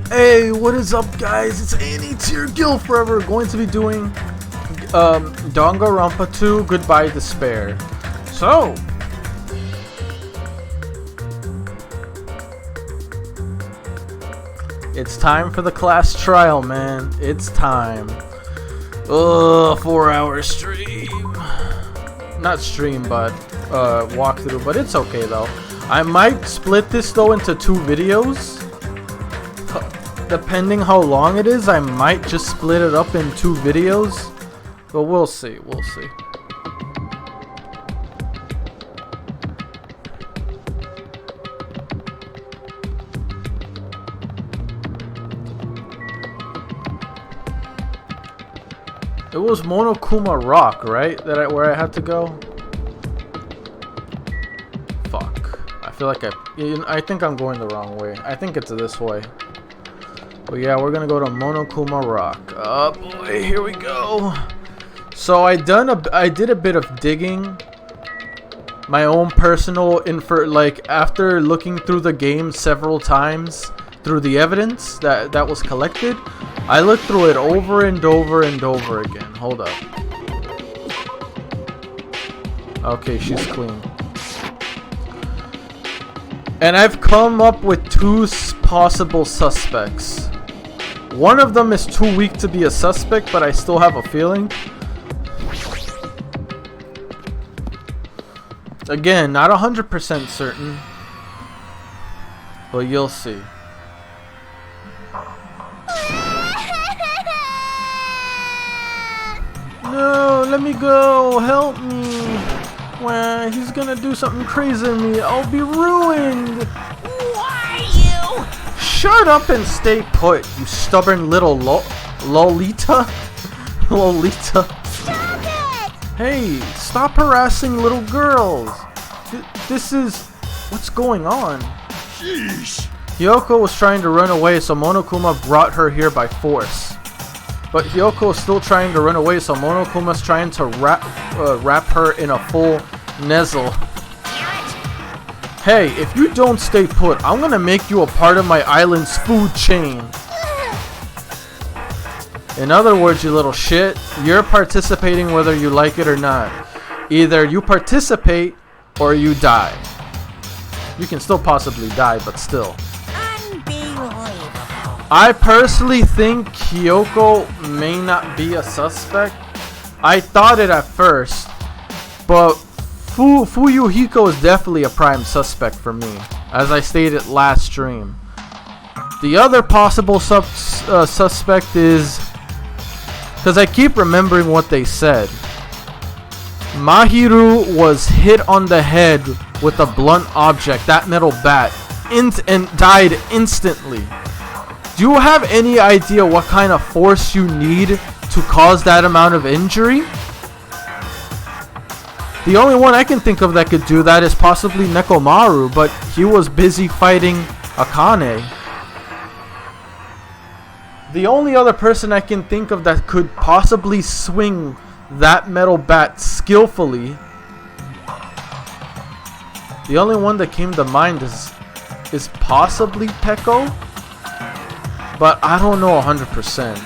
Hey, what is up, guys? It's Annie Tier Guild Forever, going to be doing Danganronpa 2 Goodbye Despair. So it's time for the class trial, man. It's time. 4-hour stream. Not stream, but walkthrough, but it's okay though. I might split this though into 2 videos. Depending how long it is, I might just split it up in 2 videos. But we'll see, we'll see. It was Monokuma Rock, right? Where I had to go? Fuck. I feel like I think I'm going the wrong way. I think it's this way. But yeah, we're gonna go to Monokuma Rock. Oh boy, here we go. So I did a bit of digging. My own personal like after looking through the game several times through the evidence that was collected, I looked through it over and over and over again. Hold up. Okay, she's clean. And I've come up with 2 possible suspects. One of them is too weak to be a suspect, but I still have a feeling. Again, not 100% certain, but you'll see. No, let me go. Help me. Well, he's gonna do something crazy to me. I'll be ruined. Why you? Shut up and stay put, you stubborn little Lolita. Lolita. Stop it! Hey, stop harassing little girls. This is... What's going on? Sheesh. Hyoko was trying to run away, so Monokuma brought her here by force. But Hyoko is still trying to run away, so Monokuma's trying to wrap her in a full nezzle. Hey, if you don't stay put, I'm gonna make you a part of my island's food chain. In other words, you little shit, you're participating whether you like it or not. Either you participate or you die. You can still possibly die, but still. Unbelievable. I personally think Hyoko may not be a suspect. I thought it at first, but Fuyuhiko is definitely a prime suspect for me, as I stated last stream. The other possible suspect is, because I keep remembering what they said, Mahiru was hit on the head with a blunt object, that metal bat, and died instantly. Do you have any idea what kind of force you need to cause that amount of injury? The only one I can think of that could do that is possibly Nekomaru, but he was busy fighting Akane. The only other person I can think of that could possibly swing that metal bat skillfully, the only one that came to mind is possibly Peko, but I don't know 100%.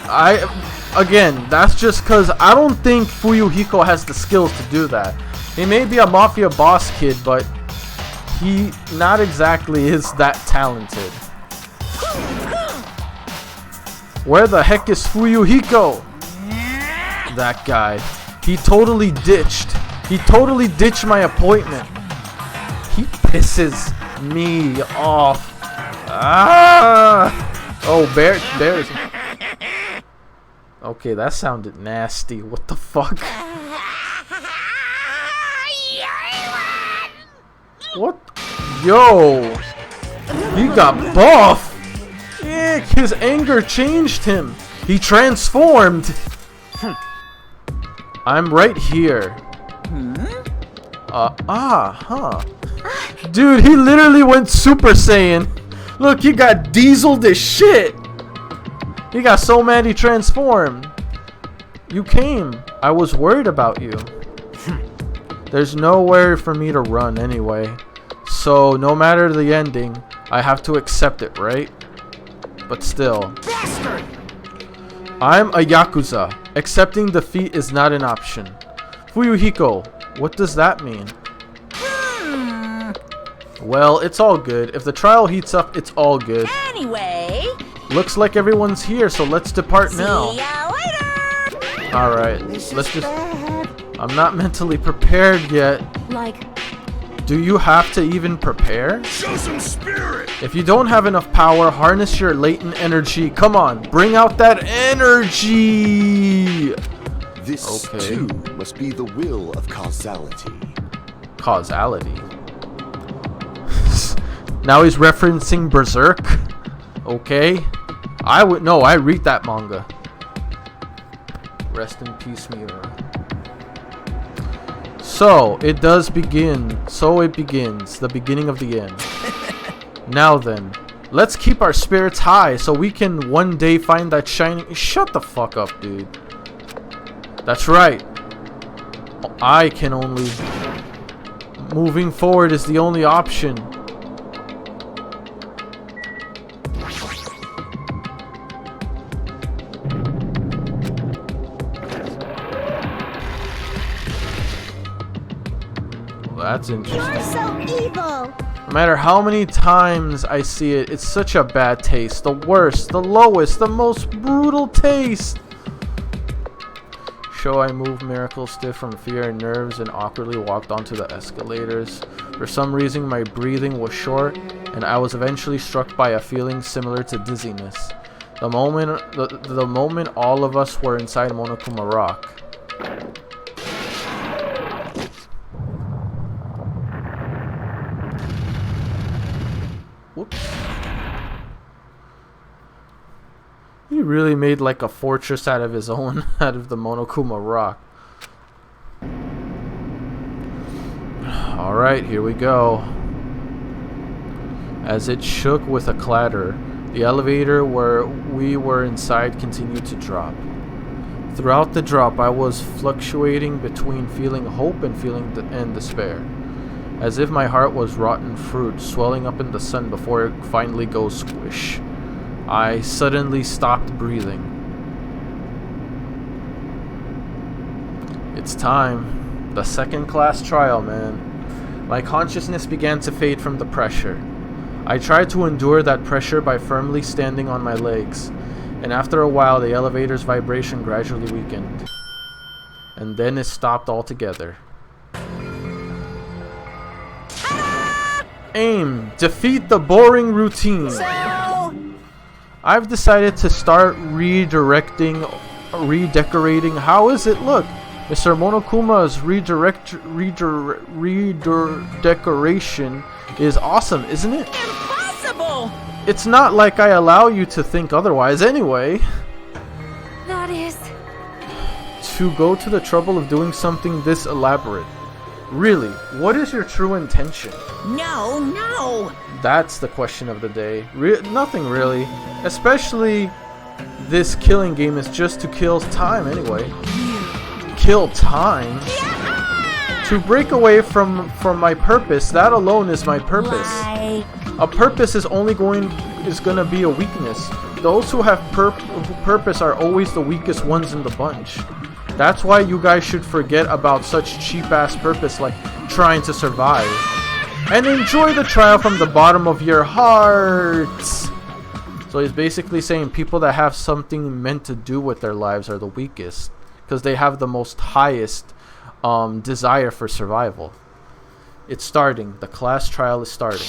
Again, that's just because I don't think Fuyuhiko has the skills to do that. He may be a mafia boss kid, but he not exactly is that talented. Where the heck is Fuyuhiko? That guy. He totally ditched. He totally ditched my appointment. He pisses me off. Ah! Oh, bears. Okay, that sounded nasty. What the fuck? What? Yo! He got buff! Yeah, his anger changed him. He transformed. I'm right here. Dude, he literally went Super Saiyan. Look, he got dieseled as shit. He got so mad he transformed. You came. I was worried about you. There's nowhere for me to run anyway. So no matter the ending, I have to accept it, right? but still. Bastard! I'm a Yakuza. Accepting defeat is not an option. Fuyuhiko, what does that mean? Well, it's all good. If the trial heats up, it's all good. Anyway, Looks like everyone's here, so let's depart now. see ya later! Alright, let's just... I'm not mentally prepared yet. Like, Do you have to even prepare? Show some spirit! If you don't have enough power, harness your latent energy. Come on, bring out that energy! This Okay. too must be the will of causality. Causality. Now he's referencing Berserk. Okay. I read that manga. Rest in peace, Miura. So it does begin. So it begins. The beginning of the end. Now then, let's keep our spirits high so we can one day find that shining. Shut the fuck up, dude. That's right. I can only. Moving forward is the only option. Well, that's interesting. You're so evil! No matter how many times I see it, it's such a bad taste. The worst, the lowest, the most brutal taste. I moved miracle stiff from fear and nerves and awkwardly walked onto the escalators. For some reason my breathing was short and I was eventually struck by a feeling similar to dizziness. The moment all of us were inside Monokuma Rock. Whoops. He really made like a fortress out of his own, out of the Monokuma Rock. Alright, here we go. As it shook with a clatter, the elevator where we were inside continued to drop. Throughout the drop, I was fluctuating between feeling hope and feeling despair. As if my heart was rotten fruit swelling up in the sun before it finally goes squish. I suddenly stopped breathing. It's time. The second class trial, man. My consciousness began to fade from the pressure. I tried to endure that pressure by firmly standing on my legs, and after a while the elevator's vibration gradually weakened. And then it stopped altogether. Aim! Defeat the boring routine! I've decided to start redecorating. How is it look? Mr. Monokuma's redecoration is awesome, isn't it? Impossible! It's not like I allow you to think otherwise anyway. that is... To go to the trouble of doing something this elaborate. Really, what is your true intention? No, no! That's the question of the day. Nothing really. Especially this killing game is just to kill time anyway. Kill time? Yeah! To break away from my purpose, that alone is my purpose. Lie. A purpose is gonna be a weakness. Those who have purpose are always the weakest ones in the bunch. That's why you guys should forget about such cheap-ass purpose like trying to survive. And enjoy the trial from the bottom of your hearts. So he's basically saying people that have something meant to do with their lives are the weakest. Because they have the most highest desire for survival. It's starting. The class trial is starting.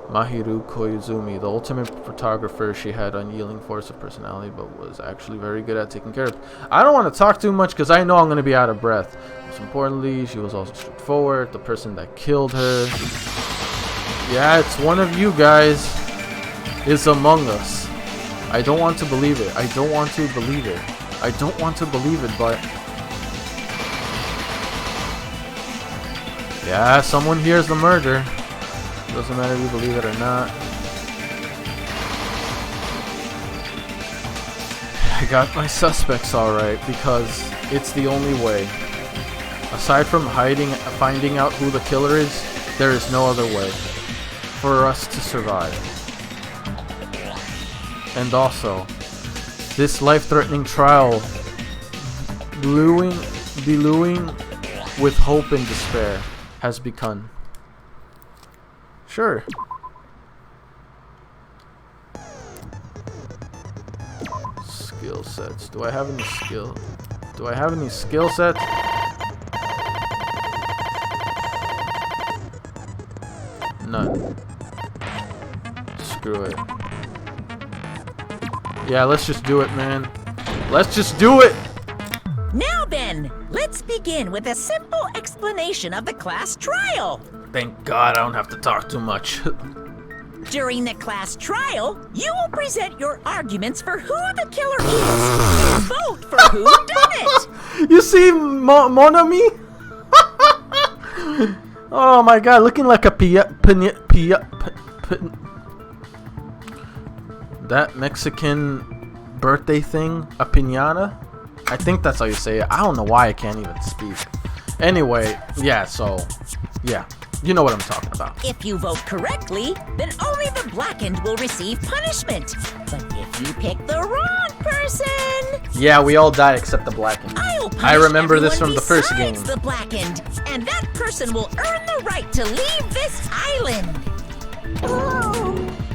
Mahiru Koizumi, the ultimate photographer, she had unyielding force of personality but was actually very good at taking care of it. I don't want to talk too much because I know I'm going to be out of breath. Most importantly, she was also straightforward. The person that killed her, yeah, it's one of you guys, is among us. I don't want to believe it. I don't want to believe it. I don't want to believe it, but yeah, someone hears the murder. Doesn't matter if you believe it or not. I got my suspects alright because it's the only way. Aside from finding out who the killer is, there is no other way. for us to survive. And also, this life-threatening trial, billowing with hope and despair, has begun. Sure. Skill sets. Do I have any skill? Do I have any skill sets? None. Screw it. Yeah, let's just do it, man. Let's just do it! Now then, let's begin with a simple explanation of the class trial. Thank God I don't have to talk too much. During the class trial, you will present your arguments for who the killer is and vote for who done it. You see Mon Ami? Oh my God, looking like a that Mexican birthday thing, a piñata? I think that's how you say it. I don't know why I can't even speak. Anyway, yeah, so, yeah. You know what I'm talking about. If you vote correctly, then only the blackened will receive punishment. But if you pick the wrong person... Yeah, we all die except the blackened. I remember this from the first game. The blackened, and that person will earn the right to leave this island. Oh,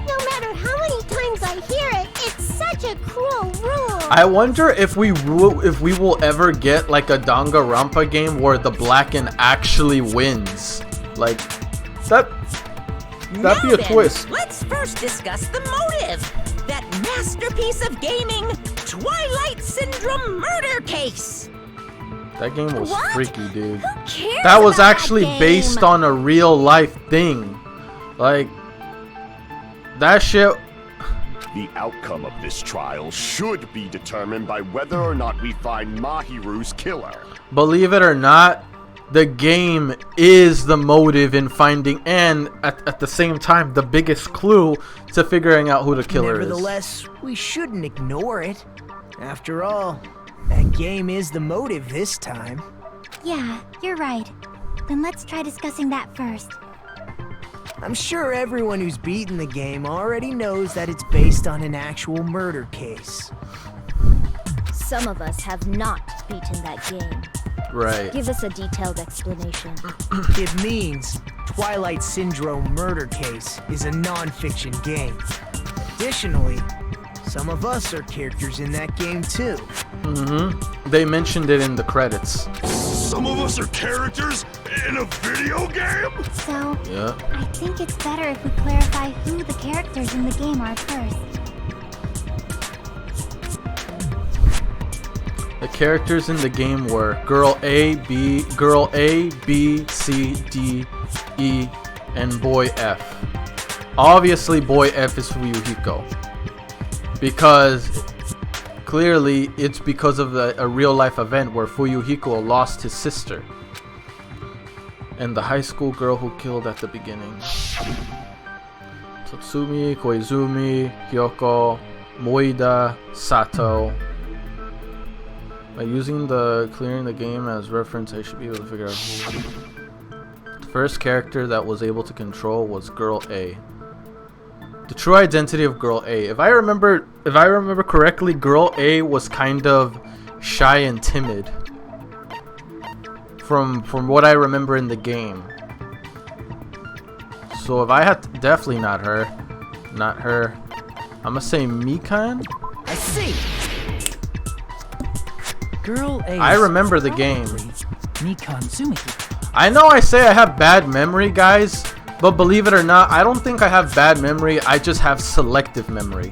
no matter how many times I hear it, it's such a cruel rule. I wonder if we will ever get like a Danganronpa game where the blackened actually wins. Like, that'd be a twist. Let's first discuss the motive. That masterpiece of gaming, Twilight Syndrome murder case. That game was What? freaky, dude. Who cares That was about actually that game? based on a real life thing. Like, that shit. The outcome of this trial should be determined by whether or not we find Mahiru's killer. Believe it or not, the game is the motive in finding, and at the same time, the biggest clue to figuring out who the killer is. Nevertheless, we shouldn't ignore it. After all, that game is the motive this time. Yeah, you're right. Then let's try discussing that first. I'm sure everyone who's beaten the game already knows that it's based on an actual murder case. Some of us have not beaten that game. Right. Give us a detailed explanation. It means Twilight Syndrome murder case is a non-fiction game. Additionally, some of us are characters in that game too. They mentioned it in the credits. Some of us are characters in a video game? So, Yeah. I think it's better if we clarify who the characters in the game are first. The characters in the game were Girl A, B, C, D, E, and Boy F. Obviously, Boy F is Fuyuhiko. Because clearly it's because of a real life event where Fuyuhiko lost his sister. And the high school girl who killed at the beginning. Tatsumi, Koizumi, Hyoko, Moida, Sato. By using the clearing the game as reference, I should be able to figure out who. The first character that was able to control was Girl A. The true identity of Girl A. If I remember correctly, Girl A was kind of shy and timid. From what I remember in the game. So if I had to, definitely not her. I'm gonna say Mikan. I see. Girl A. I remember the game. Mikan Sumiki. I know I say I have bad memory, guys, but believe it or not, I don't think I have bad memory. I just have selective memory.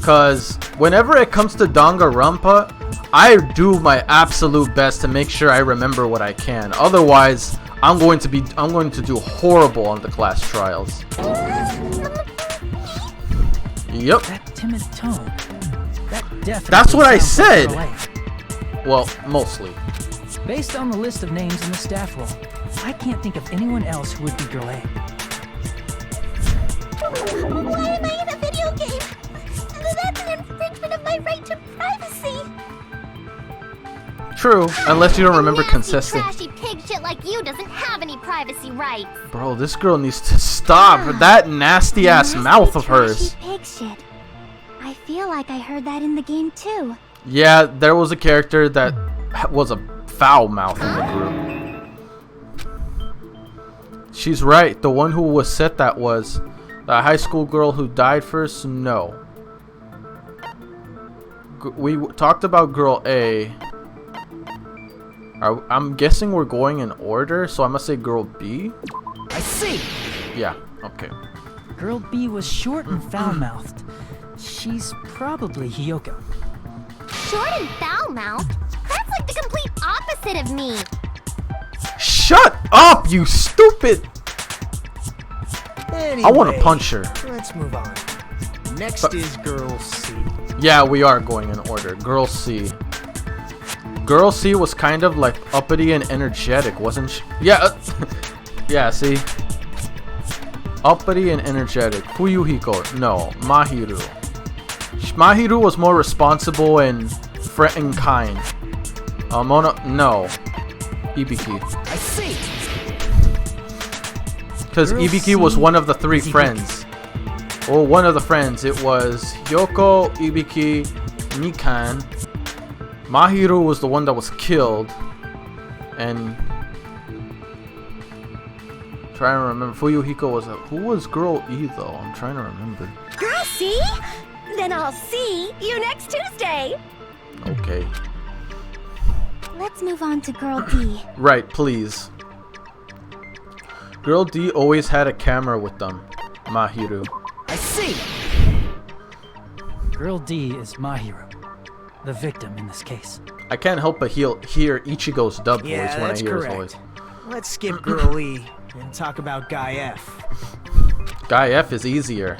Cause whenever it comes to Danganronpa, I do my absolute best to make sure I remember what I can. Otherwise, I'm going to do horrible on the class trials. Yep. That timid tone. That definitely That's what I sounds like said. Girl A. Well, mostly. Based on the list of names in the staff roll, I can't think of anyone else who would be Girl A. Why am I in a video game? That's an infringement of my right to privacy. True, unless you don't remember Nasty, consistent. trashy pig shit like you doesn't have any privacy rights. Bro, this girl needs to stop that nasty ass mouth of hers. Pig shit. I feel like I heard that in the game too. Yeah, there was a character that was a foul mouth in the group. She's right. The one who was said that was the high school girl who died first. No. We talked about girl A. I'm guessing we're going in order, so I'm gonna say girl B. I see. Yeah. Okay. Girl B was short and foul-mouthed. She's probably Hiyoko. Short and foul-mouthed? That's like the complete opposite of me. Shut up, you stupid! Anyway, I want to punch her. Let's move on. Next is Girl C. Yeah, we are going in order. Girl C. Girl C was kind of like uppity and energetic, wasn't she? Yeah, yeah, see? Uppity and energetic. Fuyuhiko, no. Mahiru. Mahiru was more responsible and kind. No. Ibiki. I see. Because Girl Ibiki C was one of the three is Ibiki. friends. Well, one of the friends. It was Yoko, Ibiki, Mikan. Mahiru was the one that was killed. And trying to remember. Fuyuhiko was who was girl E though? I'm trying to remember. Girl C? Then I'll see you next Tuesday. Okay. Let's move on to Girl D. Right, please. Girl D always had a camera with them. Mahiru. I see. Girl D is Mahiru, the victim in this case. I can't help but hear Ichigo's dub Yeah, voice when I that's hear his correct. voice. Let's skip Girl E and talk about Guy F. Guy F is easier.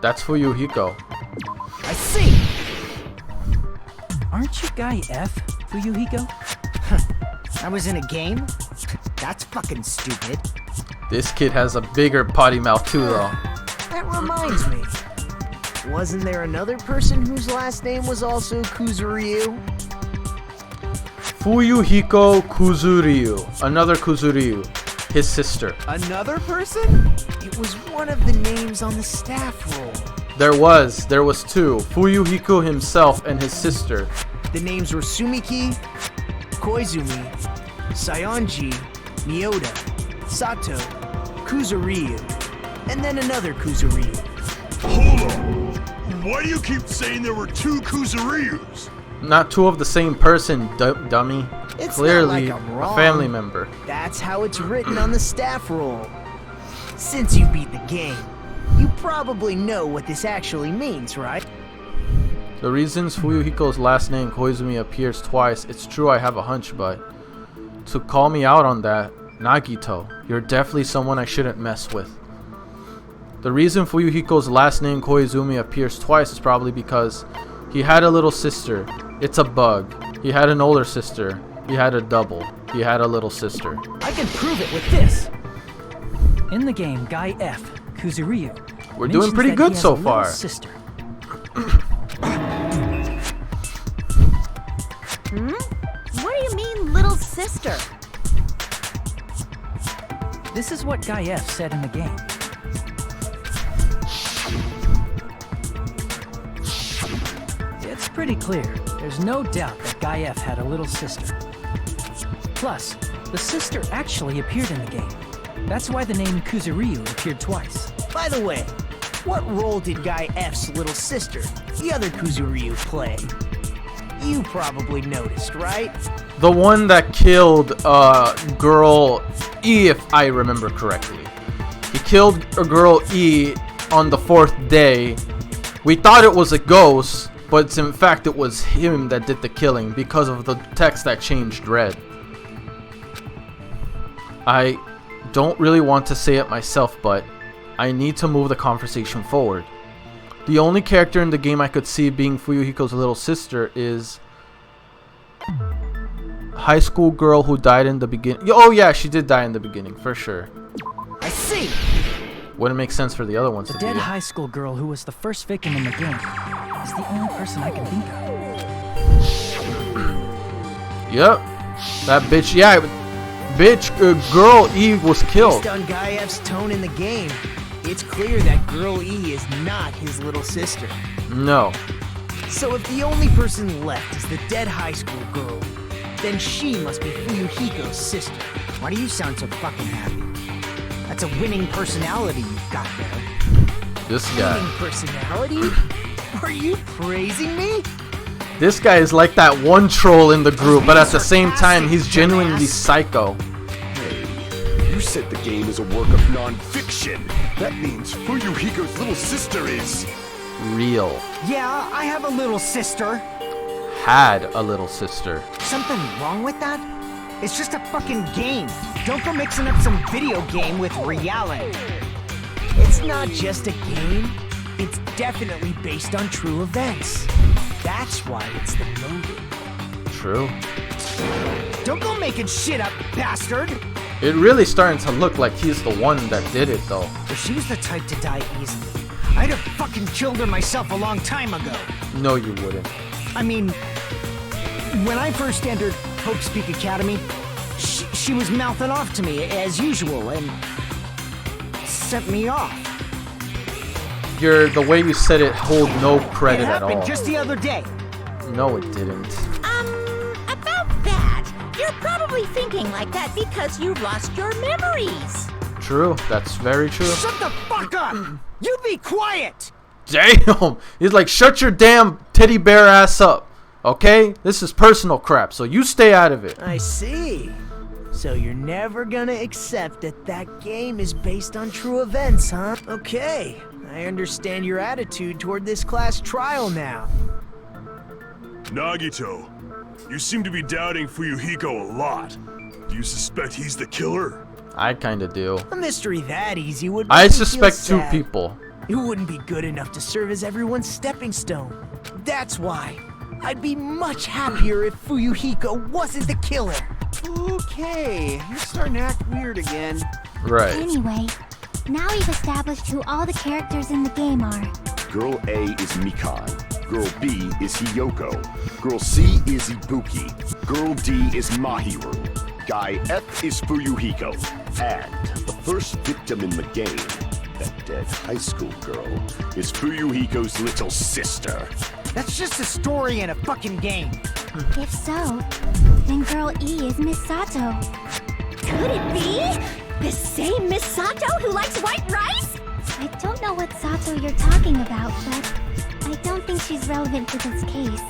That's Fuyuhiko. I see. Aren't you Guy F, Fuyuhiko? I was in a game? That's fucking stupid. This kid has a bigger potty mouth too though. That reminds me. Wasn't there another person whose last name was also Kuzuryu? Fuyuhiko Kuzuryu. Another Kuzuryu. His sister. Another person? It was one of the names on the staff roll. There was two. Fuyuhiko himself and his sister. The names were Sumiki, Koizumi, Sayonji, Miyoda, Sato, Kuzuryu, and then another Kuzuryu. Hold on. Why do you keep saying there were two Kuzuryus? Not two of the same person, dummy. It's Clearly not like I'm a wrong. family member. That's how it's written on the staff roll. Since you beat the game, you probably know what this actually means, right? The reasons Fuyuhiko's last name Koizumi appears twice, it's true I have a hunch, but to call me out on that, Nagito, you're definitely someone I shouldn't mess with. The reason Fuyuhiko's last name Koizumi appears twice is probably because he had a little sister. It's a bug. He had an older sister. He had a double. He had a little sister. I can prove it with this. In the game, Guy F, Kuzuryu, We're doing pretty good so far. Sister. What do you mean, little sister? This is what Guy F said in the game. It's pretty clear. There's no doubt that Guy F had a little sister. Plus, the sister actually appeared in the game. That's why the name Kuzuryu appeared twice. By the way, what role did Guy F's little sister, the other Kuzuryu, play? You probably noticed, right? The one that killed girl E, if I remember correctly. He killed a girl E on the 4th day. We thought it was a ghost, but in fact it was him that did the killing because of the text that changed red. I don't really want to say it myself, but I need to move the conversation forward. The only character in the game I could see being Fuyuhiko's little sister is high school girl who died in the beginning. Oh yeah, she did die in the beginning, for sure. I see! Wouldn't make sense for the other ones The to dead be. high school girl who was the first victim in the game is the only person I can think of. Yep. That bitch, yeah. Bitch, Girl E was killed. Based on Guy F's tone in the game, it's clear that Girl E is not his little sister. No. So if the only person left is the dead high school girl, then she must be Fuyuhiko's sister. Why do you sound so fucking happy? That's a winning personality you've got there. This guy. Winning personality? Are you praising me? This guy is like that one troll in the group, but at the same time, he's genuinely psycho. Hey, you said the game is a work of non-fiction. That means Fuyuhiko's little sister is... Real. Yeah, I have a little sister. Had a little sister. Something wrong with that? It's just a fucking game. Don't go mixing up some video game with reality. It's not just a game. It's definitely based on true events. That's why it's the movie. True. Don't go making shit up, bastard! It really starting to look like he's the one that did it, though. If she was the type to die easily, I'd have fucking killed her myself a long time ago. No, you wouldn't. I mean, when I first entered Hope's Peak Academy, she was mouthing off to me as usual and sent me off. The way you said it hold no credit It at happened all. just the other day. No, it didn't. About that, you're probably thinking like that because you lost your memories. True. That's very true. Shut the fuck up! You be quiet! Damn! He's like, shut your damn teddy bear ass up. Okay? This is personal crap, so you stay out of it. I see. So you're never gonna accept that that game is based on true events, huh? Okay, I understand your attitude toward this class trial now. Nagito, you seem to be doubting Fuyuhiko a lot. Do you suspect he's the killer? I kinda do. A mystery that easy would I make me feel suspect two sad. people. It wouldn't be good enough to serve as everyone's stepping stone. That's why I'd be much happier if Fuyuhiko wasn't the killer. Okay, you're starting to act weird again. Right. Anyway, now we've established who all the characters in the game are. Girl A is Mikan. Girl B is Hiyoko. Girl C is Ibuki. Girl D is Mahiru. Guy F is Fuyuhiko. And the first victim in the game, that dead high school girl, is Fuyuhiko's little sister. That's just a story in a fucking game. If so, then Girl E is Miss Sato. Could it be? The same Miss Sato who likes white rice? I don't know what Sato you're talking about, but I don't think she's relevant to this case.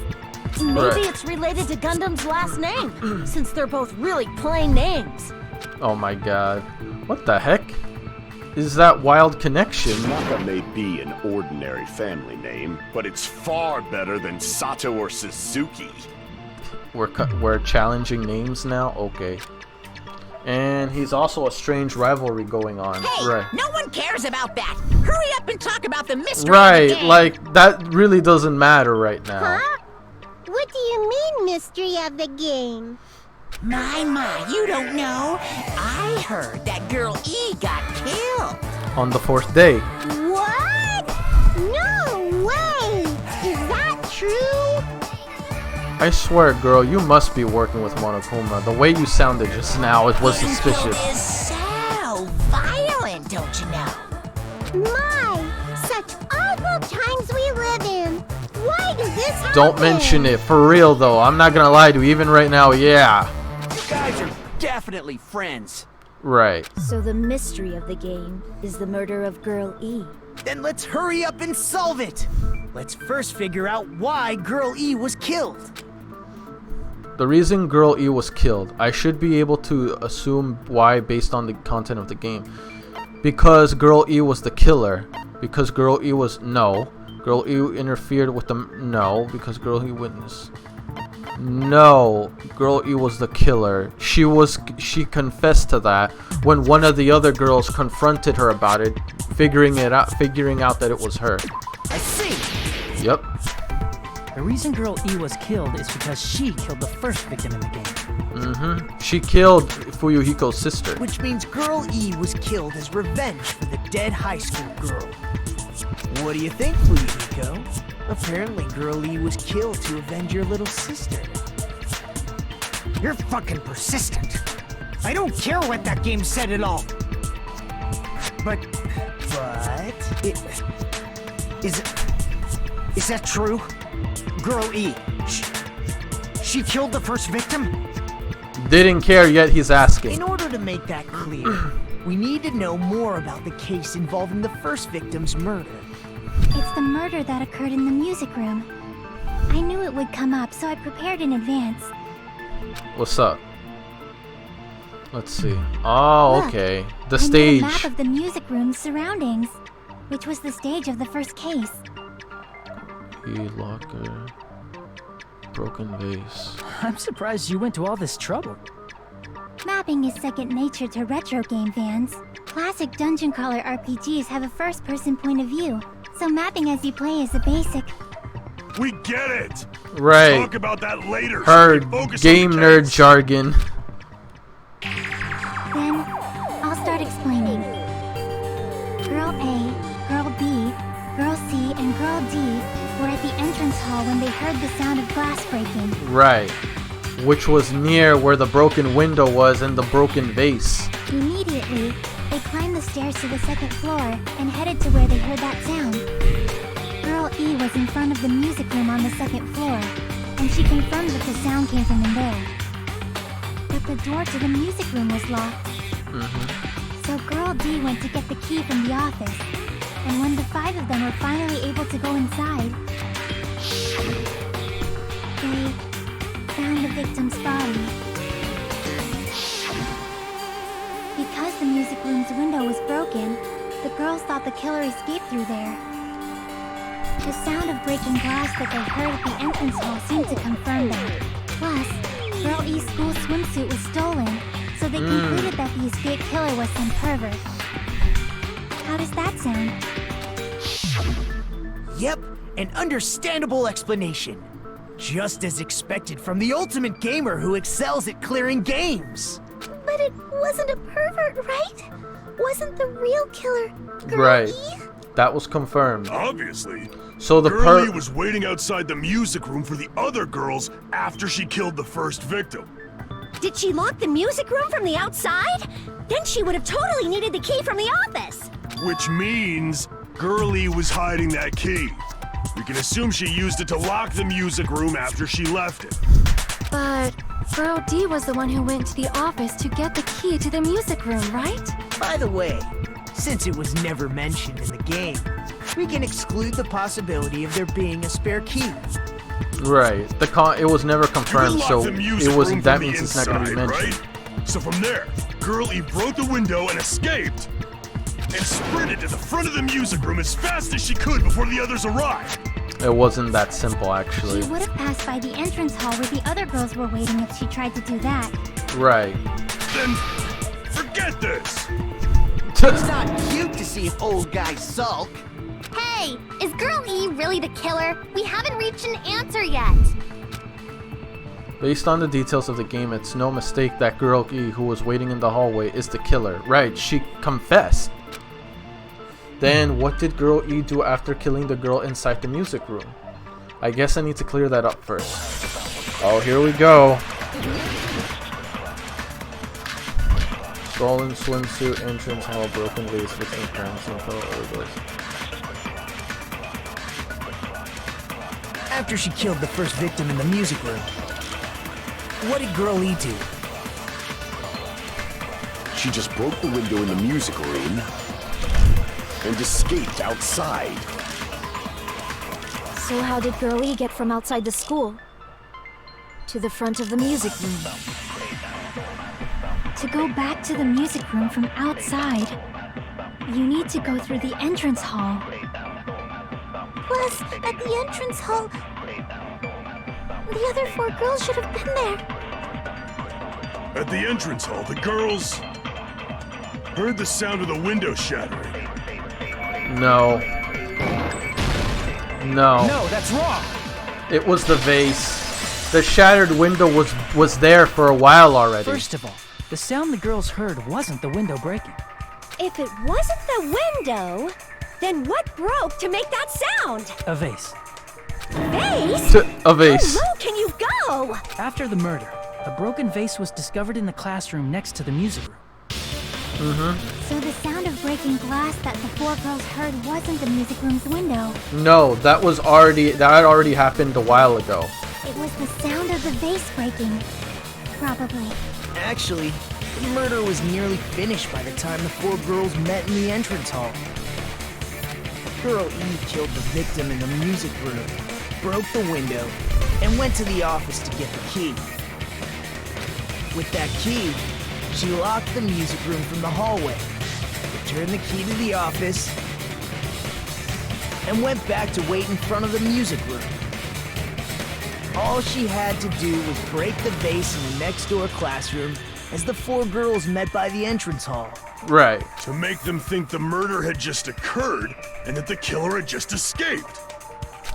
Maybe it's related to Gundam's last name, since they're both really plain names. Oh my god. What the heck? Is that wild connection? Naka may be an ordinary family name, but it's far better than Sato or Suzuki. We're challenging names now? Okay. And he's also a strange rivalry going on. Hey, Right. no one cares about that. Hurry up and talk about the mystery of the Right, game. like, that really doesn't matter right now. Huh? What do you mean, mystery of the game? My, you don't know. I heard that Girl E got killed. On the 4th day. What? No way! Is that true? I swear, girl, you must be working with Monokuma. The way you sounded just now, it was suspicious. It is so violent, don't you know? My, such awful times we live in. Why does this happen? Don't mention it. For real, though. I'm not gonna lie to you. Even right now, yeah. You guys are definitely friends. Right. So the mystery of the game is the murder of Girl E. Then let's hurry up and solve it. Let's first figure out why Girl E was killed. The reason Girl E was killed, I should be able to assume why based on the content of the game. Because Girl E was the killer. Because Girl E was... No. Girl E interfered with the... No. Because Girl E witnessed... No. Girl E was the killer. She confessed to that when one of the other girls confronted her about it, figuring out that it was her. I see. Yep. The reason Girl E was killed is because she killed the first victim in the game. She killed Fuyuhiko's sister. Which means Girl E was killed as revenge for the dead high school girl. What do you think, Fuyuhiko? Apparently Girl E was killed to avenge your little sister. You're fucking persistent. I don't care what that game said at all. But is that true? Girl E, she killed the first victim? Didn't care yet he's asking. In order to make that clear, we need to know more about the case involving the first victim's murder. It's the murder that occurred in the music room. I knew it would come up, so I prepared in advance. What's up? Let's see. Oh, Look, okay. The I stage. made a map of the music room's surroundings, which was the stage of the first case. Locker. Broken vase. I'm surprised you went to all this trouble. Mapping is second nature to retro game fans. Classic dungeon crawler RPGs have a first-person point of view, so mapping as you play is a basic. We get it. Right. Talk about that later. Her so we focus game on the nerd case. jargon. Then, I'll start explaining. Girl A, Girl B, Girl C, and Girl D were at the entrance hall when they heard the sound of glass breaking. Right. Which was near where the broken window was and the broken vase. Immediately, they climbed the stairs to the second floor and headed to where they heard that sound. Girl E was in front of the music room on the second floor, and she confirmed that the sound came from in there. But the door to the music room was locked. So Girl D went to get the key from the office, and when the 5 of them were finally able to go inside, they found the victim's body. Because the music room's window was broken, the girls thought the killer escaped through there. The sound of breaking glass that they heard at the entrance hall seemed to confirm that. Plus, Girl E's school swimsuit was stolen, so they concluded that the escaped killer was some pervert. How does that sound? Yep, an understandable explanation. Just as expected from the ultimate gamer who excels at clearing games. But it wasn't a pervert, right? Wasn't the real killer Girl Right. E? That was confirmed. Obviously. So the Girlie was waiting outside the music room for the other girls after she killed the first victim. Did she lock the music room from the outside? Then she would have totally needed the key from the office. Which means Girlie was hiding that key. We can assume she used it to lock the music room after she left it. But Girl D was the one who went to the office to get the key to the music room, right? By the way, since it was never mentioned in the game, we can exclude the possibility of there being a spare key. Right. It was never confirmed, You can so lock the music it wasn't. room That from the means it's not going to be inside, mentioned. right? So from there, Girlie broke the window and escaped, and sprinted to the front of the music room as fast as she could before the others arrived. It wasn't that simple, actually. She would have passed by the entrance hall where the other girls were waiting if she tried to do that. Right. Then forget this. It's not cute to see an old guy sulk. Hey, is Girl E really the killer? We haven't reached an answer yet. Based on the details of the game, it's no mistake that Girl E, who was waiting in the hallway, is the killer. Right, she confessed. Then, what did Girl E do after killing the girl inside the music room? I guess I need to clear that up first. Oh, here we go. Stolen swimsuit, entrance hall, broken vase, fixing crowns, and fellow overdose. After she killed the first victim in the music room, what did Girl E do? She just broke the window in the music room and escaped outside. So how did Girl E get from outside the school to the front of the music room? To go back to the music room from outside, you need to go through the entrance hall. Plus, at the entrance hall, the other 4 girls should have been there. At the entrance hall, the girls heard the sound of the window shattering. No. No. No, that's wrong. It was the vase. The shattered window was there for a while already. First of all, the sound the girls heard wasn't the window breaking. If it wasn't the window, then what broke to make that sound? A vase. Vase? A vase. How low can you go? After the murder, The broken vase was discovered in the classroom next to the music room. So the sound of breaking glass that the four girls heard wasn't the music room's window. No, that had already happened a while ago. It was the sound of the vase breaking. Probably. Actually, the murder was nearly finished by the time the four girls met in the entrance hall. Girl E killed the victim in the music room, broke the window, and went to the office to get the key. With that key, she locked the music room from the hallway, returned the key to the office, and went back to wait in front of the music room. All she had to do was break the vase in the next door classroom as the four girls met by the entrance hall. Right. To make them think the murder had just occurred and that the killer had just escaped.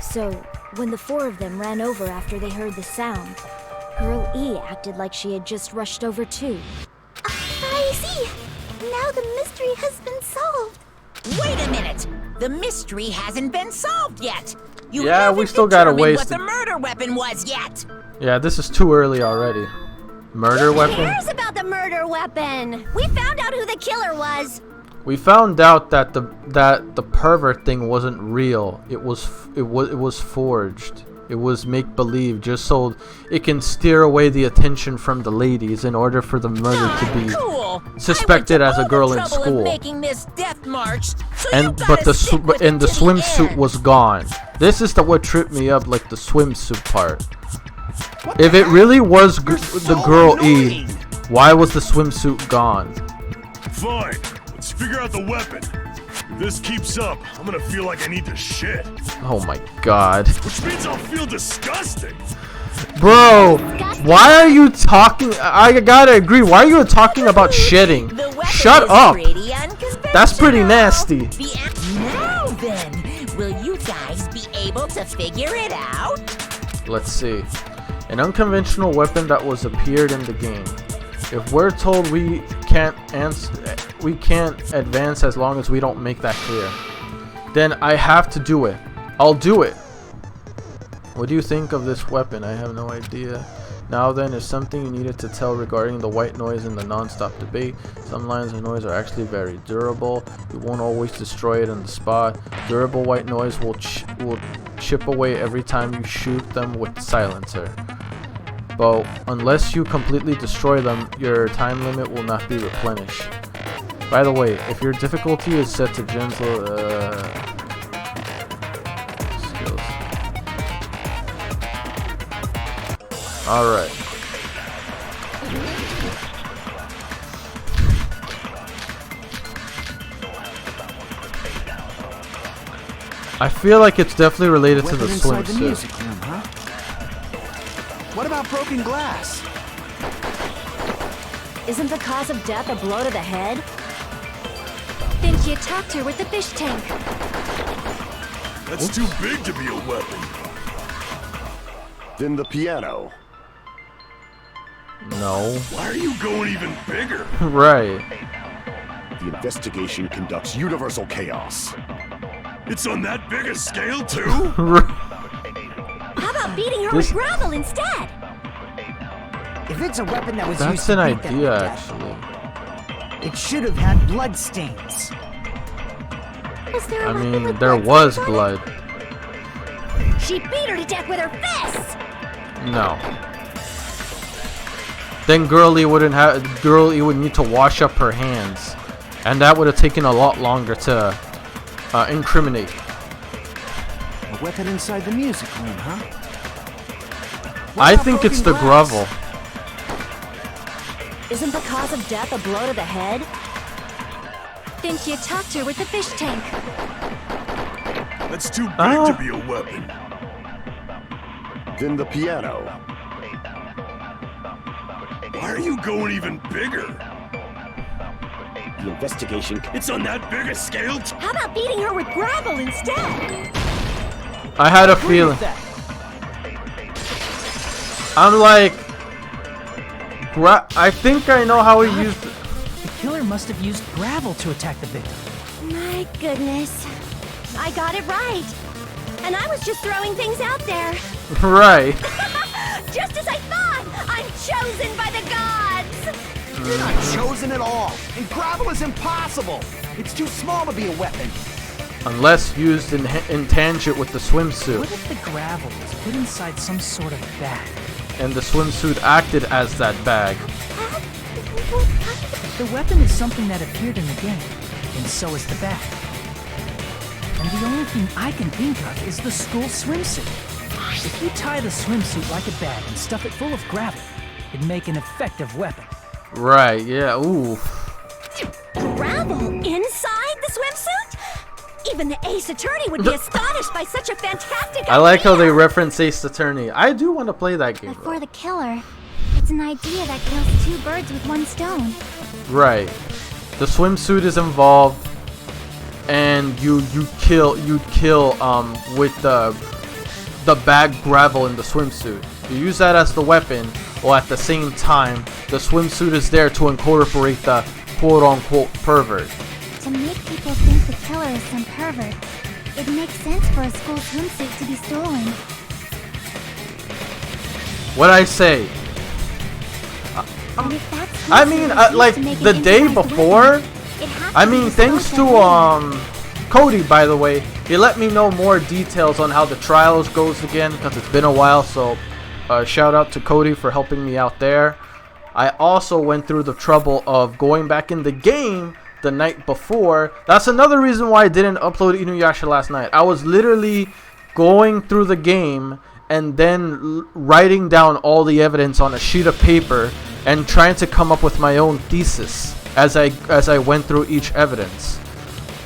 So, when the four of them ran over after they heard the sound, Girl E acted like she had just rushed over too. I see. Now the mystery has been solved. Wait a minute! The mystery hasn't been solved yet! You Yeah, haven't we still gotta determined waste what it. the murder weapon was yet! Yeah, this is too early already. Murder Who weapon? cares about the murder weapon? We found out who the killer was. We found out that the pervert thing wasn't real. It was forged. It was make believe, just so it can steer away the attention from the ladies in order for the murder to be Cool! suspected I went as to a girl all the in trouble of school. making this death march, so you And gotta stick with and the it to swimsuit end. was gone. This is what tripped me up, like the swimsuit part. If it really was the girl E, why was the swimsuit gone? Fine, let's figure out the weapon. If this keeps up, I'm gonna feel like I need to shit. Oh my god. Which means I'll feel disgusting. Bro, why are you talking? I gotta agree. Why are you talking about shitting? The weapon Shut is up. pretty unconventional. That's pretty nasty. Now then, will you guys be able to figure it out? Let's see. An unconventional weapon that was appeared in the game. If we're told we can't advance as long as we don't make that clear, then I have to do it. I'll do it. What do you think of this weapon? I have no idea. Now then, is something you needed to tell regarding the white noise in the non-stop debate. Some lines of noise are actually very durable. You won't always destroy it on the spot. Durable white noise will chip away every time you shoot them with silencer. But unless you completely destroy them, your time limit will not be replenished. By the way, if your difficulty is set to gentle, skills. Alright. I feel like it's definitely related to the Weapon inside the swimsuit. music room, huh? What about broken glass? Isn't the cause of death a blow to the head? Think you attacked her with the fish tank. That's too big to be a weapon. Then the piano. No. Why are you going even bigger? Right. The investigation conducts universal chaos. It's on that big a scale too? How about beating her This- with gravel instead? If it's a weapon that was That's used to an beat them to idea, death, actually. it should have had blood stains. Was there a I weapon mean, with there blood was stains on blood. it? She beat her to death with her fists. No. Then Girl E would need to wash up her hands, and that would have taken a lot longer to incriminate. A weapon inside the music room, huh? I think it's the gravel. Isn't the cause of death a blow to the head? Think you attacked her with the fish tank. That's too big to be a weapon. Then the piano. Why are you going even bigger? The investigation. It's on that big a scale too? How about beating her with gravel instead? I had a feeling. I'm like, I think I know how he used it. The killer must have used gravel to attack the victim. My goodness. I got it right. And I was just throwing things out there. Right. Just as I thought! I'm chosen by the gods! You're not chosen at all, and gravel is impossible. It's too small to be a weapon. Unless used in tangent with the swimsuit. What if the gravel was put inside some sort of bag? And the swimsuit acted as that bag. The weapon is something that appeared in the game, and so is the bag. And the only thing I can think of is the school swimsuit. If you tie the swimsuit like a bag and stuff it full of gravel, it'd make an effective weapon. Right, yeah, ooh. Gravel inside the swimsuit? Even the Ace Attorney would be astonished by such a fantastic idea. I like how they reference Ace Attorney. I do want to play that game. But for the killer, it's an idea that kills two birds with one stone. Right. The swimsuit is involved, and you kill with the bag gravel in the swimsuit. You use that as the weapon, while at the same time the swimsuit is there to incorporate the quote-unquote pervert. To make people think the killer is some pervert, it makes sense for a school swimsuit to be stolen. What I say? And if that swimsuit I mean, is used like to make an the day improvised before. weapon, it has I to be mean, thanks disposed of to later. Cody, by the way, he let me know more details on how the trials goes again, because it's been a while. So, shout out to Cody for helping me out there. I also went through the trouble of going back in the game the night before. That's another reason why I didn't upload Inuyasha last night. I was literally going through the game and then writing down all the evidence on a sheet of paper and trying to come up with my own thesis as I went through each evidence.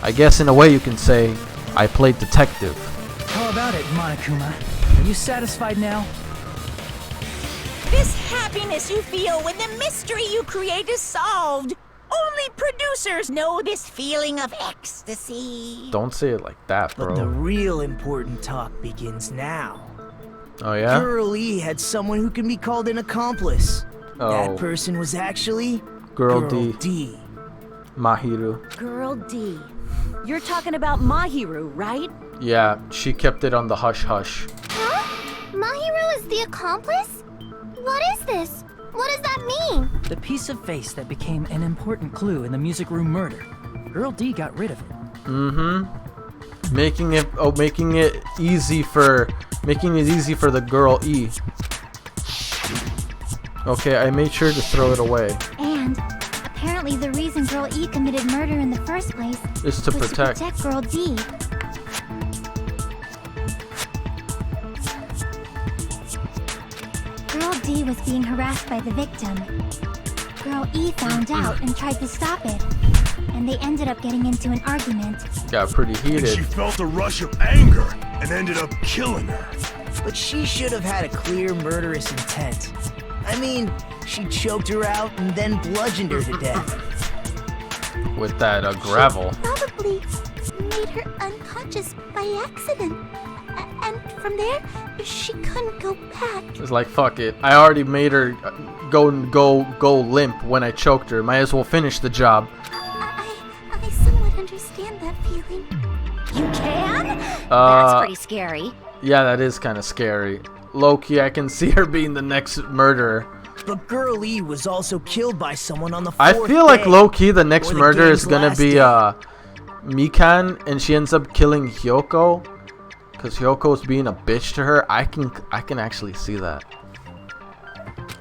I guess in a way you can say I played detective. How about it, Monokuma? Are you satisfied now? This happiness you feel when the mystery you create is solved. Only producers know this feeling of ecstasy. Don't say it like that, But the bro. real important talk begins now. Oh yeah? Girl E had someone who can be called an accomplice. Oh. That person was actually Girl D. D. Mahiru. Girl D. You're talking about Mahiru, right? Yeah, she kept it on the hush-hush. Huh? Mahiru is the accomplice? What is this? What does that mean? The piece of face that became an important clue in the music room murder. Girl D got rid of it. Mm-hmm. Making it easy for the girl E. Okay, I made sure to throw it away. And apparently the reason Girl E committed murder in the first place Is to was protect. to protect Girl D. Girl D was being harassed by the victim. Girl E found out and tried to stop it. And they ended up getting into an argument. Got pretty And heated. she felt a rush of anger and ended up killing her. But she should have had a clear murderous intent. I mean, she choked her out and then bludgeoned her to death. With that gravel. Probably made her unconscious by accident. And from there, she couldn't go back. It's like, fuck it. I already made her go limp when I choked her. Might as well finish the job. I somewhat understand that feeling. You can? That's pretty scary. Yeah, that is kind of scary. Low-key, I can see her being the next murderer. But Girl E was also killed by someone on the I fourth feel like day, low-key the next or the murder is game's gonna last be day. Mikan, and she ends up killing Hyoko, cause Hyoko's being a bitch to her. I can actually see that.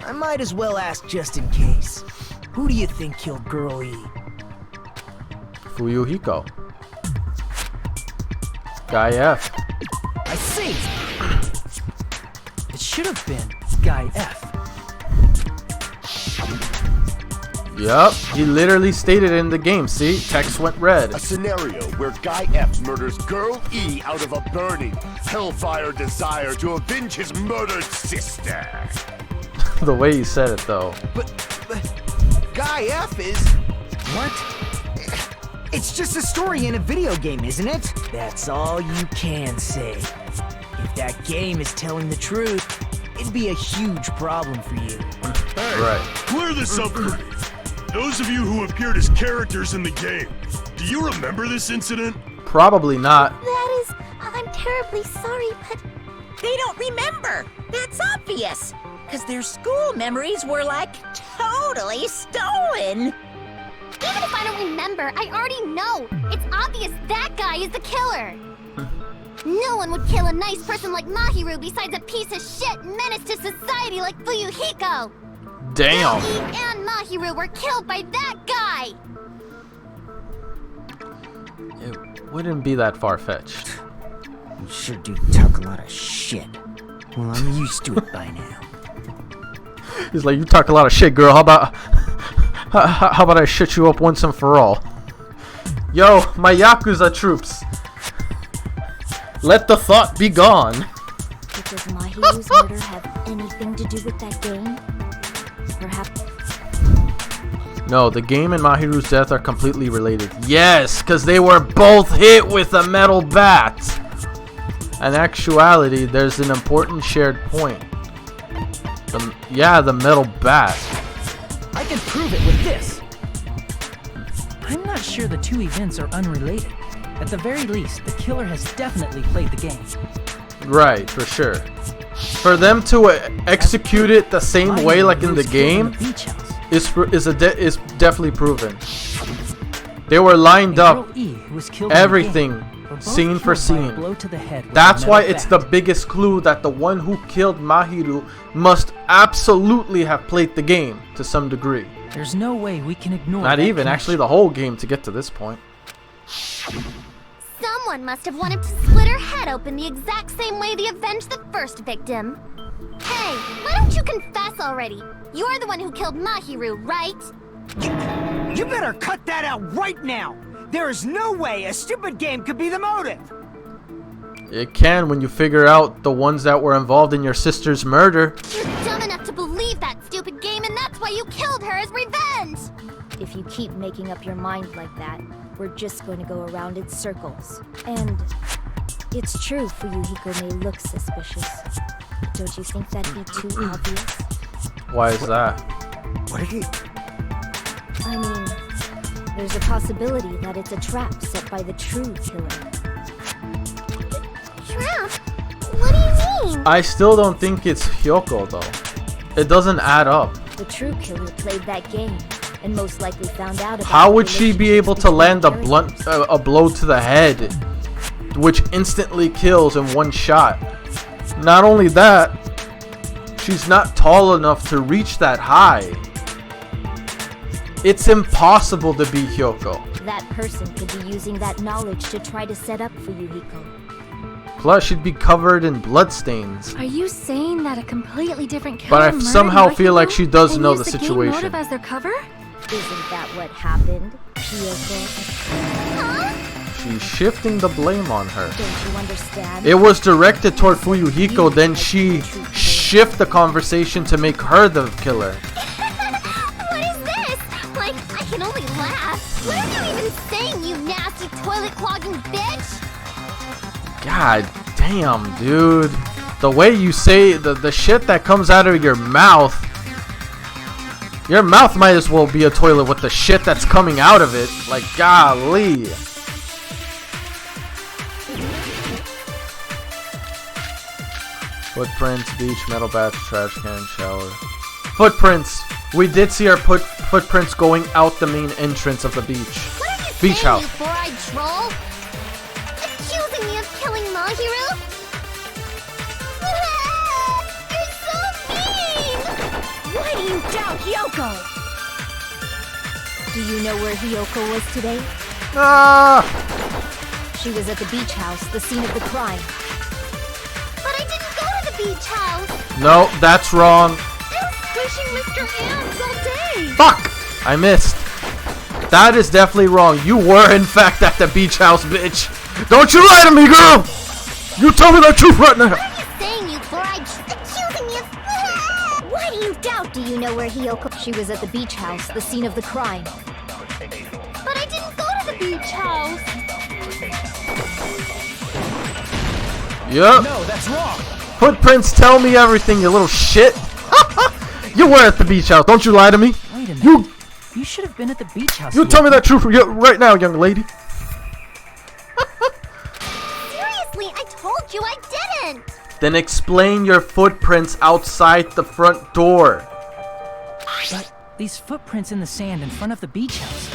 I might as well ask just in case. Who do you think killed Girl E? Fuyuhiko. Guy F. I see. It should have been Guy F. Yup, he literally stated it in the game. See, text went red. A scenario where Guy F murders Girl E out of a burning, hellfire desire to avenge his murdered sister. The way he said it, though. But Guy F is... What? It's just a story in a video game, isn't it? That's all you can say. If that game is telling the truth, it'd be a huge problem for you. Hey, Right. clear this up for me. Those of you who appeared as characters in the game, do you remember this incident? Probably not. That is, I'm terribly sorry, but They don't remember. That's obvious. because their school memories were like totally stolen. Even if I don't remember, I already know. It's obvious that guy is the killer. No one would kill a nice person like Mahiru besides a piece of shit menace to society like Fuyuhiko. Damn. Girl E and Mahiru were killed by that guy. It wouldn't be that far-fetched. You sure do talk a lot of shit. Well, I'm used to it by now. He's like, you talk a lot of shit, girl. How about I shut you up once and for all? Yo, my Yakuza troops. Let the thought be gone. But does Mahiru's murder have anything to do with that game? Perhaps. No, the game and Mahiru's death are completely related. Yes, because they were both hit with a metal bat. In actuality, there's an important shared point. The metal bat. I can prove it with this. I'm not sure the two events are unrelated. At the very least, the killer has definitely played the game. Right, for sure. For them to execute it the same way like in the game is definitely proven. They were lined up, everything, scene for scene. That's why it's the biggest clue that the one who killed Mahiru must absolutely have played the game to some degree. There's no way we can ignore Not even, actually the whole game to get to this point. Someone must have wanted to split her head open the exact same way they avenged the first victim. Hey, why don't you confess already? You're the one who killed Mahiru, right? You better cut that out right now! There is no way a stupid game could be the motive! It can when you figure out the ones that were involved in your sister's murder. You're dumb enough to believe that stupid game, and that's why you killed her as revenge! If you keep making up your mind like that, we're just going to go around in circles. And it's true Fuyuhiko may look suspicious. Don't you think that'd be too obvious? Why is that? What did he... I mean, there's a possibility that it's a trap set by the true killer. Trap? What do you mean? I still don't think it's Hyoko though. It doesn't add up. The true killer played that game, and most likely found out about How would she be able to land a blow to the head, which instantly kills in one shot? Not only that, she's not tall enough to reach that high. It's impossible to be Hyoko. That person could be using that knowledge to try to set up Fuyuhiko. Plus, she'd be covered in bloodstains. Are you saying that a completely different killer But I murdered somehow feel like Mahiru she does and know used the game situation. motive as their cover? Isn't that what happened, Hyoko? She's shifting the blame on her. Don't you understand? It was directed toward Fuyuhiko, then she shift the conversation to make her the killer. What is this? Like, I can only laugh. What are you even saying, you nasty toilet clogging bitch? God damn, dude. The way you say the shit that comes out of your mouth. Your mouth might as well be a toilet with the shit that's coming out of it. Like, golly. Footprints, beach, metal bath, trash can, shower. Footprints. We did see our footprints going out the main entrance of the beach. What are you Beach saying, house. you four-eyed troll? Accusing me of killing Mahiru? You're so mean! Why do you doubt Hyoko? Do you know where Hyoko was today? Ah! She was at the beach house, the scene of the crime. But I didn't go to the beach house! No, that's wrong. I was squishing Mr. Ants all day! Fuck! I missed. That is definitely wrong. You were, in fact, at the beach house, bitch. Don't you lie to me, girl! You tell me the truth right now. What are you saying, you four-eyed accusing me of... Why do you doubt? Do you know where Hyoko... She was at the beach house, the scene of the crime. But I didn't go to the beach house! Yep. No, that's wrong. Footprints tell me everything, you little shit. You were at the beach house. Don't you lie to me. Wait a minute. You should have been at the beach house. You tell me that truth right now, young lady. Seriously, I told you I didn't! Then explain your footprints outside the front door. But these footprints in the sand in front of the beach house,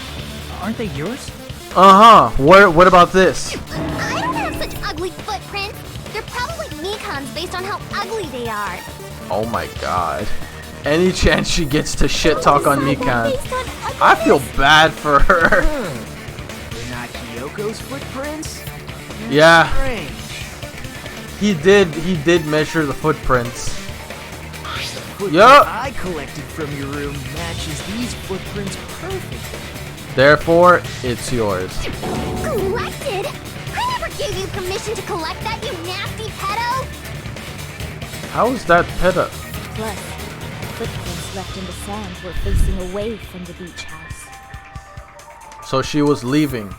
aren't they yours? What about this? I don't have such ugly footprints. They're probably Mikan's based on how ugly they are. Oh my god. Any chance she gets to shit talk on Mikan, I feel bad for her. They're not Hiyoko's footprints? Yeah, Strange. he did measure the footprints. The footprint Yup. I collected from your room matches these footprints perfectly. Therefore, it's yours. Collected? I never gave you permission to collect that, you nasty pedo! How is that pedo? Plus, footprints left in the sand were facing away from the beach house. So she was leaving,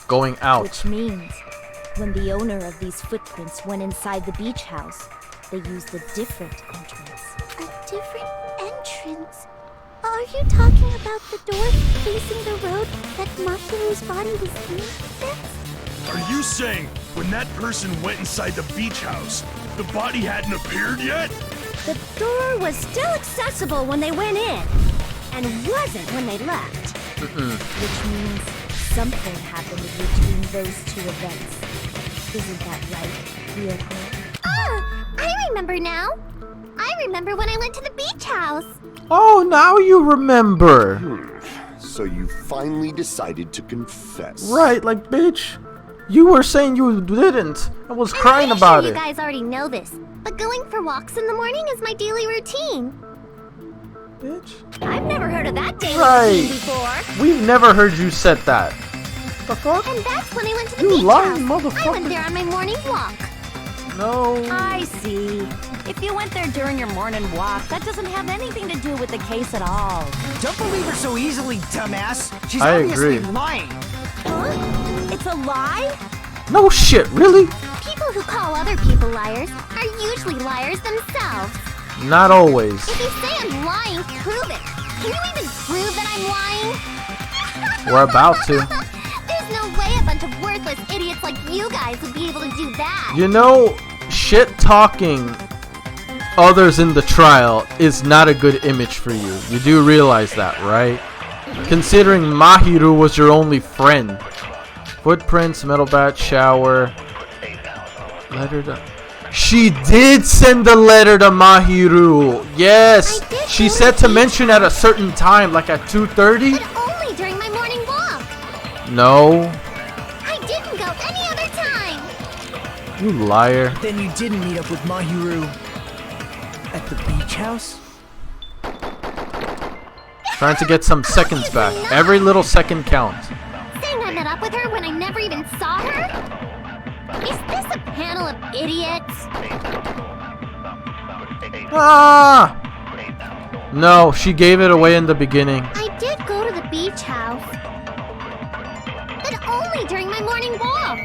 going out. Which means, when the owner of these footprints went inside the beach house, they used a different entrance. A different entrance? Are you talking about the door facing the road that Mahiru's body was in? Are you saying when that person went inside the beach house, the body hadn't appeared yet? The door was still accessible when they went in, and wasn't when they left. Which means something happened between those two events. Isn't that right, Ryoko? Ah! I remember now! I remember when I went to the beach house! Oh, now you remember. So you finally decided to confess. Right, like, bitch. You were saying you didn't. I was crying about You it. guys already know this, but going for walks in the morning is my daily routine. Bitch. I've never heard of that daily Right. routine before. We've never heard you said that. The fuck? And that's when I went to the You beach lying house. I motherfucker. went there on my morning walk. No. I see. If you went there during your morning walk, that doesn't have anything to do with the case at all. Don't believe her so easily, dumbass. She's I obviously agree. lying. Huh? It's a lie? No shit, really? People who call other people liars are usually liars themselves. Not always. If you say I'm lying, prove it. Can you even prove that I'm lying? We're about to. There's no way a bunch of worthless idiots like you guys would be able to do that. You know, shit talking others in the trial is not a good image for you. You do realize that, right? Considering Mahiru was your only friend. Footprints, metal bat, shower. Letter to... She did send a letter to Mahiru. Yes. She said to mention at a certain time, like at 2:30. But only during my morning walk. No. I didn't go any other time. You liar. Then you didn't meet up with Mahiru at the beach house? Trying to get some seconds back. Every little second counts. Saying I met up with her when I never even saw her? Is this a panel of idiots? Ah! No, she gave it away in the beginning. I did go to the beach house. But only during my morning walk.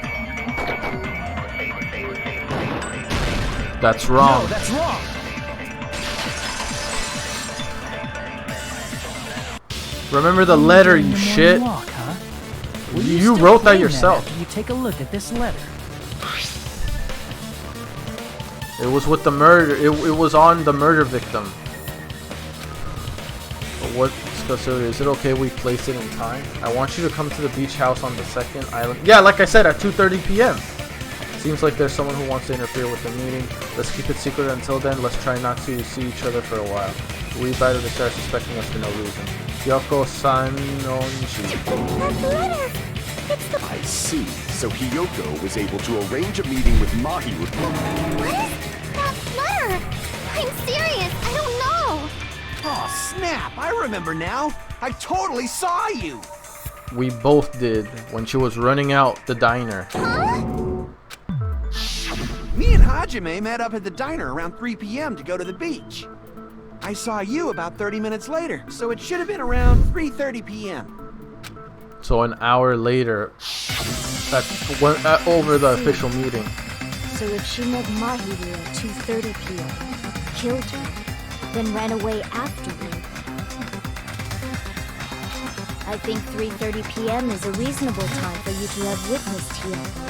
That's wrong. No, that's wrong. Remember the letter, During you the morning shit. walk, huh? Will You still wrote that claim yourself. after you take a look at this letter. It was with the murder. It was on the murder victim. But what discussed earlier? Is it okay we place it in time? I want you to come to the beach house on the second island. Yeah, like I said, at 2:30 p.m. Seems like there's someone who wants to interfere with the meeting. Let's keep it secret until then. Let's try not to see each other for a while. We better to start suspecting us for no reason. Yoko-san Nonji. That letter! It's the... I see. So Hiyoko was able to arrange a meeting with Mahiru. What is that letter? I'm serious. I don't know. Oh, snap! I remember now. I totally saw you. We both did when she was running out the diner. Huh? Me and Hajime met up at the diner around 3 p.m. to go to the beach. I saw you about 30 minutes later, so it should have been around 3:30 p.m. So an hour later, over the official meeting. So if she met Mahiru at 2:30 p.m., killed her, then ran away afterward, I think 3:30 p.m. is a reasonable time for you to have witnessed Hiyoko.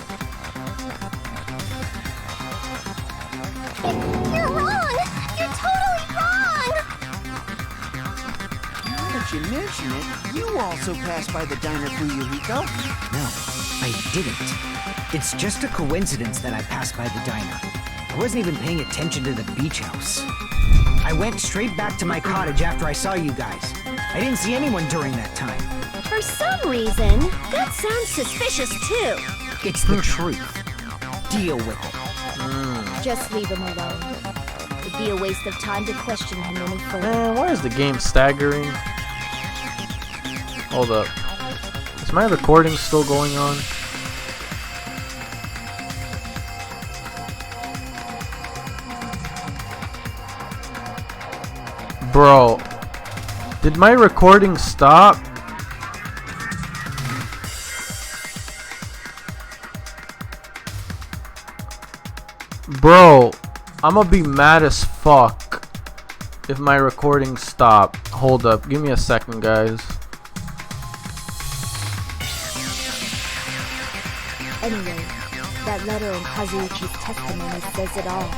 You're wrong! You're totally wrong! Now that you mention it, you also passed by the diner, Fuyuhiko. No, I didn't. It's just a coincidence that I passed by the diner. I wasn't even paying attention to the beach house. I went straight back to my cottage after I saw you guys. I didn't see anyone during that time. For some reason, that sounds suspicious too. It's the truth. Deal with it. Just leave him alone. It'd be a waste of time to question him any further. Man, why is the game staggering? Hold up. Is my recording still going on? Bro, did my recording stop? Bro, I'ma be mad as fuck if my recording stopped. Hold up, give me a second, guys. Anyway, that letter in Kazuichi's testimony says it all.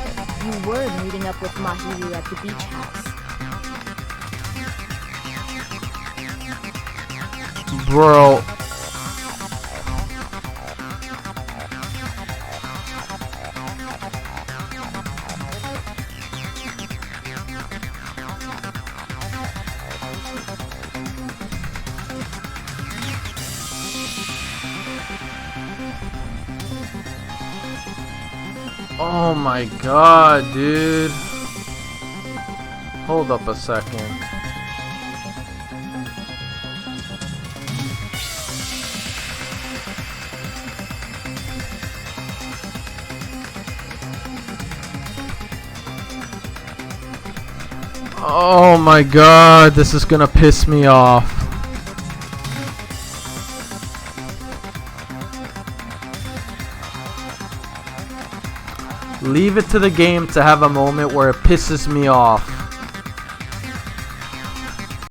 You were meeting up with Mahiru at the beach house. Bro. Oh my god, dude. Hold up a second. Oh my god, this is gonna piss me off. Leave it to the game to have a moment where it pisses me off.